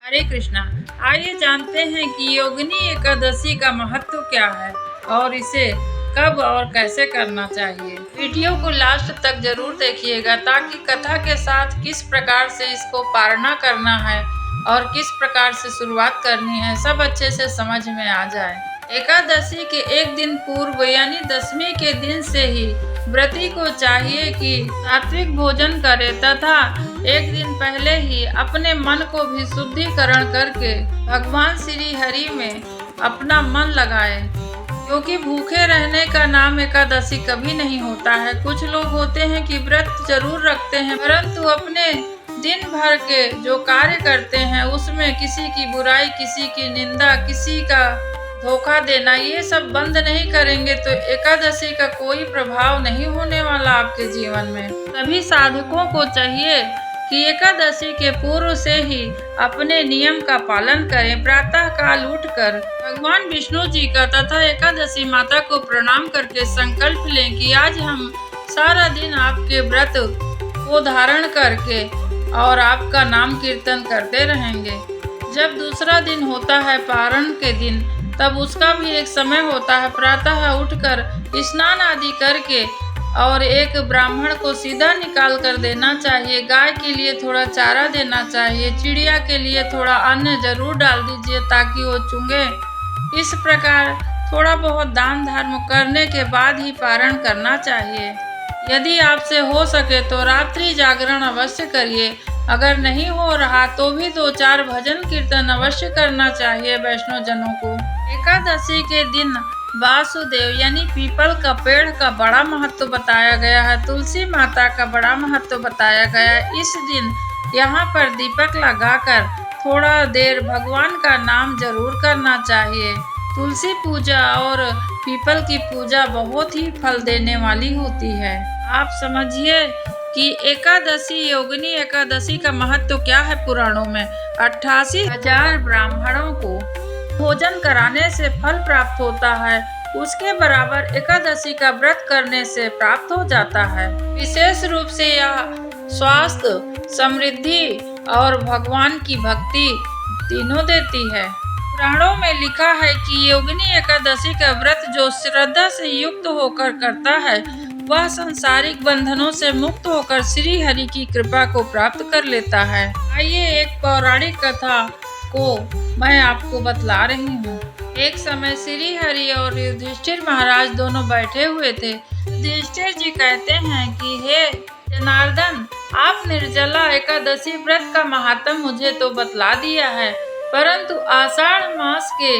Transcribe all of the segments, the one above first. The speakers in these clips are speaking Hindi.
हरे कृष्णा। आइए जानते हैं कि योगिनी एकादशी का महत्व क्या है और इसे कब और कैसे करना चाहिए। वीडियो को लास्ट तक जरूर देखिएगा ताकि कथा के साथ किस प्रकार से इसको पालना करना है और किस प्रकार से शुरुआत करनी है सब अच्छे से समझ में आ जाए। एकादशी के एक दिन पूर्व यानी दशमी के दिन से ही व्रती को चाहिए कि सात्विक भोजन करे तथा एक दिन पहले ही अपने मन को भी शुद्धिकरण करके भगवान श्री हरि में अपना मन लगाए, क्योंकि भूखे रहने का नाम एकादशी कभी नहीं होता है। कुछ लोग होते हैं कि व्रत जरूर रखते हैं परंतु अपने दिन भर के जो कार्य करते हैं उसमें किसी की बुराई, किसी की निंदा, किसी का धोखा देना, ये सब बंद नहीं करेंगे तो एकादशी का कोई प्रभाव नहीं होने वाला आपके जीवन में। सभी साधकों को चाहिए कि एकादशी के पूर्व से ही अपने नियम का पालन करें। प्रातः काल उठकर भगवान विष्णु जी का तथा एकादशी माता को प्रणाम करके संकल्प लें कि आज हम सारा दिन आपके व्रत को धारण करके और आपका नाम कीर्तन करते रहेंगे। जब दूसरा दिन होता है पारण के दिन, तब उसका भी एक समय होता है। प्रातः उठकर स्नान आदि करके और एक ब्राह्मण को सीधा निकाल कर देना चाहिए। गाय के लिए थोड़ा चारा देना चाहिए, चिड़िया के लिए थोड़ा अन्न जरूर डाल दीजिए ताकि वो चुंगे। इस प्रकार थोड़ा बहुत दान धर्म करने के बाद ही पारण करना चाहिए। यदि आपसे हो सके तो रात्रि जागरण अवश्य करिए। अगर नहीं हो रहा तो भी 2-4 भजन कीर्तन अवश्य करना चाहिए वैष्णव जनों को। एकादशी के दिन वासुदेव यानी पीपल का पेड़ का बड़ा महत्व बताया गया है। तुलसी माता का बड़ा महत्व बताया गया है। इस दिन यहाँ पर दीपक लगाकर थोड़ा देर भगवान का नाम जरूर करना चाहिए। तुलसी पूजा और पीपल की पूजा बहुत ही फल देने वाली होती है। आप समझिए कि एकादशी योगिनी एकादशी का महत्व क्या है। पुराणों में 88,000 ब्राह्मणों को भोजन कराने से फल प्राप्त होता है, उसके बराबर एकादशी का व्रत करने से प्राप्त हो जाता है। विशेष रूप से यह स्वास्थ्य, समृद्धि और भगवान की भक्ति तीनों देती है। पुराणों में लिखा है कि योगिनी एकादशी का व्रत जो श्रद्धा से युक्त होकर करता है वह सांसारिक बंधनों से मुक्त होकर श्री हरि की कृपा को प्राप्त कर लेता है। आइए एक पौराणिक कथा को मैं आपको बतला रही हूँ। एक समय श्री हरि और युधिष्ठिर महाराज दोनों बैठे हुए थे। युधिष्ठिर जी कहते हैं कि हे जनार्दन, आप निर्जला एकादशी व्रत का महात्म मुझे तो बतला दिया है, परंतु आषाढ़ मास के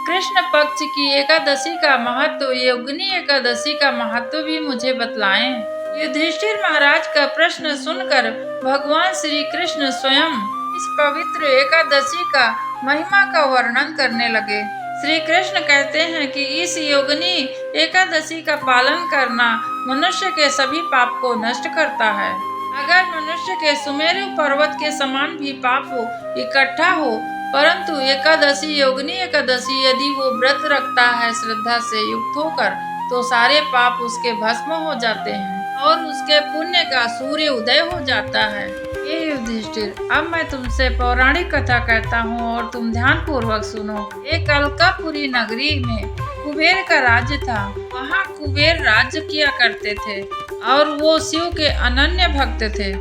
कृष्ण पक्ष की एकादशी का महत्व, योगिनी एकादशी का महत्व भी मुझे बतलाएं। युधिष्ठिर महाराज का प्रश्न सुनकर भगवान श्री कृष्ण स्वयं इस पवित्र एकादशी का महिमा का वर्णन करने लगे। श्री कृष्ण कहते हैं कि इस योगिनी एकादशी का पालन करना मनुष्य के सभी पाप को नष्ट करता है। अगर मनुष्य के सुमेरु पर्वत के समान भी पाप इकट्ठा हो, परंतु एकादशी योगिनी एकादशी यदि वो व्रत रखता है श्रद्धा से युक्त होकर, तो सारे पाप उसके भस्म हो जाते हैं और उसके पुण्य का सूर्य उदय हो जाता है। हे युधिष्ठिर, अब मैं तुमसे पौराणिक कथा कहता हूँ और तुम ध्यान पूर्वक सुनो। एक अलकापुरी नगरी में कुबेर का राज्य था। वहाँ कुबेर राज्य किया करते थे और वो शिव के अनन्य भक्त थे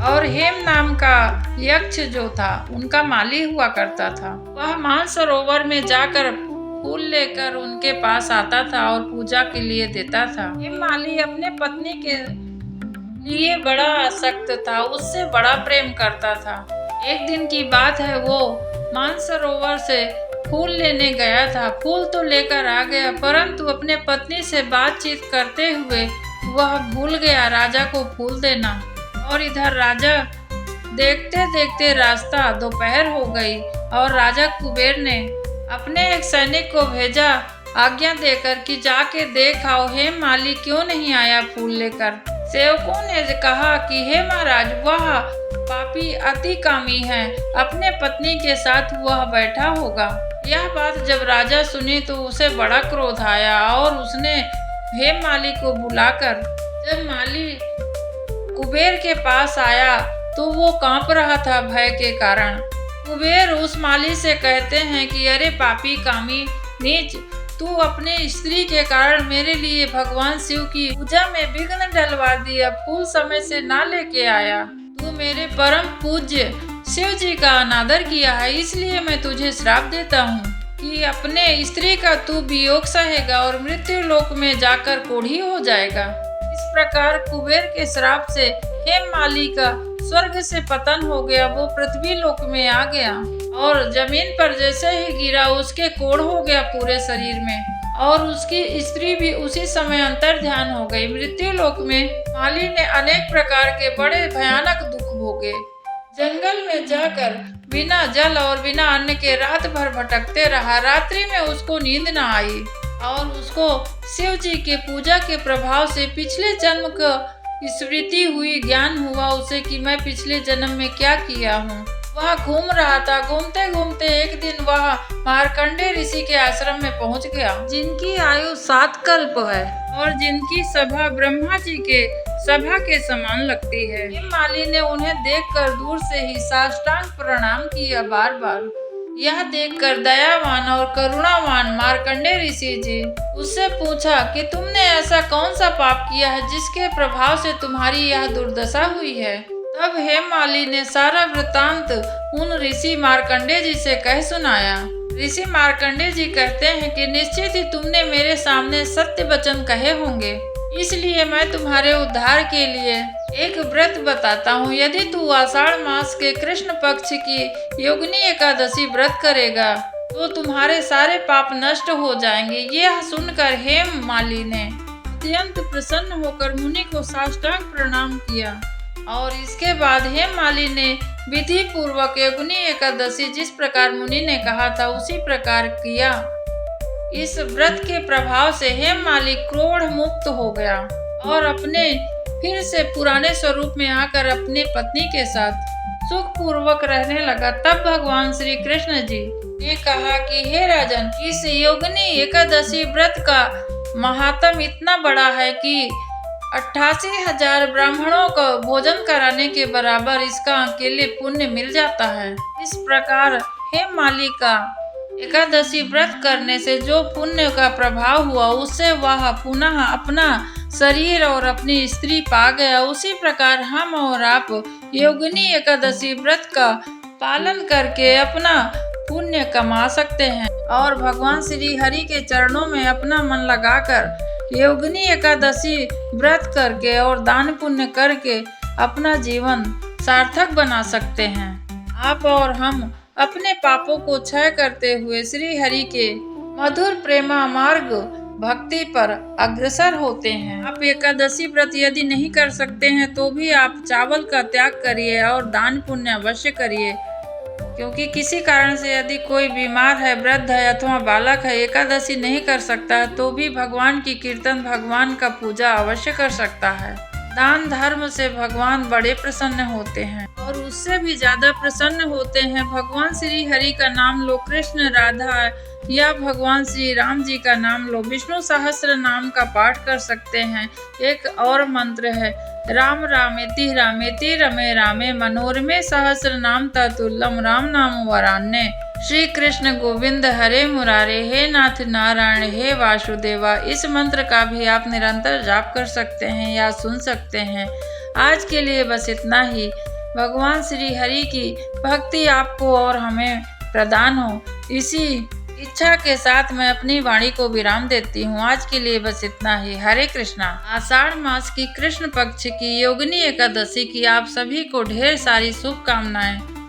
और हेम नाम का यक्ष जो था उनका माली हुआ करता था। वह मानसरोवर में जाकर फूल लेकर उनके पास आता था और पूजा के लिए देता था। हेम माली अपने पत्नी के लिए बड़ा आसक्त था, उससे बड़ा प्रेम करता था। एक दिन की बात है, वो मानसरोवर से फूल लेने गया था। फूल तो लेकर आ गया परंतु अपने पत्नी से बातचीत करते हुए वह भूल गया राजा को फूल देना। और इधर राजा देखते देखते रास्ता दोपहर हो गई और राजा कुबेर ने अपने एक सैनिक को भेजा आज्ञा देकर कि जाके देख आओ हेम माली क्यों नहीं आया फूल लेकर। सेवकों ने कहा कि हे महाराज, वह पापी अति कामी है, अपने पत्नी के साथ वह बैठा होगा। यह बात जब राजा सुनी तो उसे बड़ा क्रोध आया और उसने हेम माली को बुलाकर, जब माली कुबेर के पास आया तो वो कांप रहा था भय के कारण। कुबेर उस माली से कहते हैं कि अरे पापी कामी नीच, तू अपने स्त्री के कारण मेरे लिए भगवान शिव की पूजा में विघ्न डलवा दिया, फूल समय से ना लेके आया। तू मेरे परम पूज्य शिव जी का अनादर किया है, इसलिए मैं तुझे श्राप देता हूँ कि अपने स्त्री का तू वियोग सहेगा और मृत्यु लोक में जाकर कोढ़ी हो जाएगा। इस प्रकार कुबेर के श्राप से हेममाली का स्वर्ग से पतन हो गया। वो पृथ्वी लोक में आ गया और जमीन पर जैसे ही गिरा उसके कोढ़ हो गया पूरे शरीर में, और उसकी स्त्री भी उसी समय अंतर ध्यान हो गई। मृत्यु लोक में माली ने अनेक प्रकार के बड़े भयानक दुख भोगे। जंगल में जाकर बिना जल और बिना अन्न के रात भर भटकते रहा। रात्रि में उसको नींद न आई और उसको शिव जी के पूजा के प्रभाव से पिछले जन्म का स्मृति हुई, ज्ञान हुआ उसे कि मैं पिछले जन्म में क्या किया हूँ। वह घूम रहा था। घूमते घूमते एक दिन वह मार्कंडेय ऋषि के आश्रम में पहुँच गया, जिनकी आयु 7 कल्प है और जिनकी सभा ब्रह्मा जी के सभा के समान लगती है। हेममाली ने उन्हें देखकर दूर से ही साष्टांग प्रणाम किया बार बार। यह देखकर दयावान और करुणावान मार्कंडेय ऋषि जी उससे पूछा कि तुमने ऐसा कौन सा पाप किया है जिसके प्रभाव से तुम्हारी यह दुर्दशा हुई है। तब हेममाली ने सारा वृत्तांत उन ऋषि मार्कंडेय जी से कह सुनाया। ऋषि मार्कंडेय जी कहते हैं कि निश्चित ही तुमने मेरे सामने सत्य वचन कहे होंगे, इसलिए मैं तुम्हारे उद्धार के लिए एक व्रत बताता हूँ। यदि तू आषाढ़ मास के कृष्ण पक्ष की योगिनी एकादशी व्रत करेगा तो तुम्हारे सारे पाप नष्ट हो जाएंगे। यह सुनकर हेममाली ने अत्यंत प्रसन्न होकर मुनि को साष्टांग प्रणाम किया और इसके बाद हेममाली ने विधि पूर्वक योगिनी एकादशी जिस प्रकार मुनि ने कहा था उसी प्रकार किया। इस व्रत के प्रभाव से हेममाली क्रोध मुक्त हो गया और अपने फिर से पुराने स्वरूप में आकर अपनी पत्नी के साथ सुख पूर्वक रहने लगा। तब भगवान श्री कृष्ण जी ने कहा कि हे राजन, इस योगिनी एकादशी व्रत का महात्म इतना बड़ा है कि 88,000 ब्राह्मणों को भोजन कराने के बराबर इसका अकेले पुण्य मिल जाता है। इस प्रकार हेममाली का एकादशी व्रत करने से जो पुण्य का प्रभाव हुआ उससे वह पुनः अपना शरीर और अपनी स्त्री पा गया। उसी प्रकार हम और आप योगिनी एकादशी व्रत का पालन करके अपना पुण्य कमा सकते हैं और भगवान श्री हरि के चरणों में अपना मन लगाकर योगिनी एकादशी व्रत करके और दान पुण्य करके अपना जीवन सार्थक बना सकते हैं। आप और हम अपने पापों को क्षय करते हुए श्री हरि के मधुर प्रेमा मार्ग भक्ति पर अग्रसर होते हैं। आप एकादशी व्रत यदि नहीं कर सकते हैं तो भी आप चावल का त्याग करिए और दान पुण्य अवश्य करिए, क्योंकि किसी कारण से यदि कोई बीमार है, वृद्ध है अथवा बालक है, एकादशी नहीं कर सकता है तो भी भगवान की कीर्तन, भगवान का पूजा अवश्य कर सकता है। दान धर्म से भगवान बड़े प्रसन्न होते हैं और उससे भी ज्यादा प्रसन्न होते हैं। भगवान श्री हरि का नाम लो, कृष्ण राधा या भगवान श्री राम जी का नाम लो, विष्णु सहस्त्र नाम का पाठ कर सकते हैं। एक और मंत्र है, राम रामेति रामेति रमे रामे मनोरमे सहस्र नाम ततुल्यम राम नाम वरान्य। श्री कृष्ण गोविंद हरे मुरारे, हे नाथ नारायण, हे वासुदेवा। इस मंत्र का भी आप निरंतर जाप कर सकते हैं या सुन सकते हैं। आज के लिए बस इतना ही। भगवान श्री हरि की भक्ति आपको और हमें प्रदान हो, इसी इच्छा के साथ मैं अपनी वाणी को विराम देती हूँ। आज के लिए बस इतना ही। हरे कृष्णा। आषाढ़ मास की कृष्ण पक्ष की योगिनी एकादशी की आप सभी को ढेर सारी शुभकामनाएं।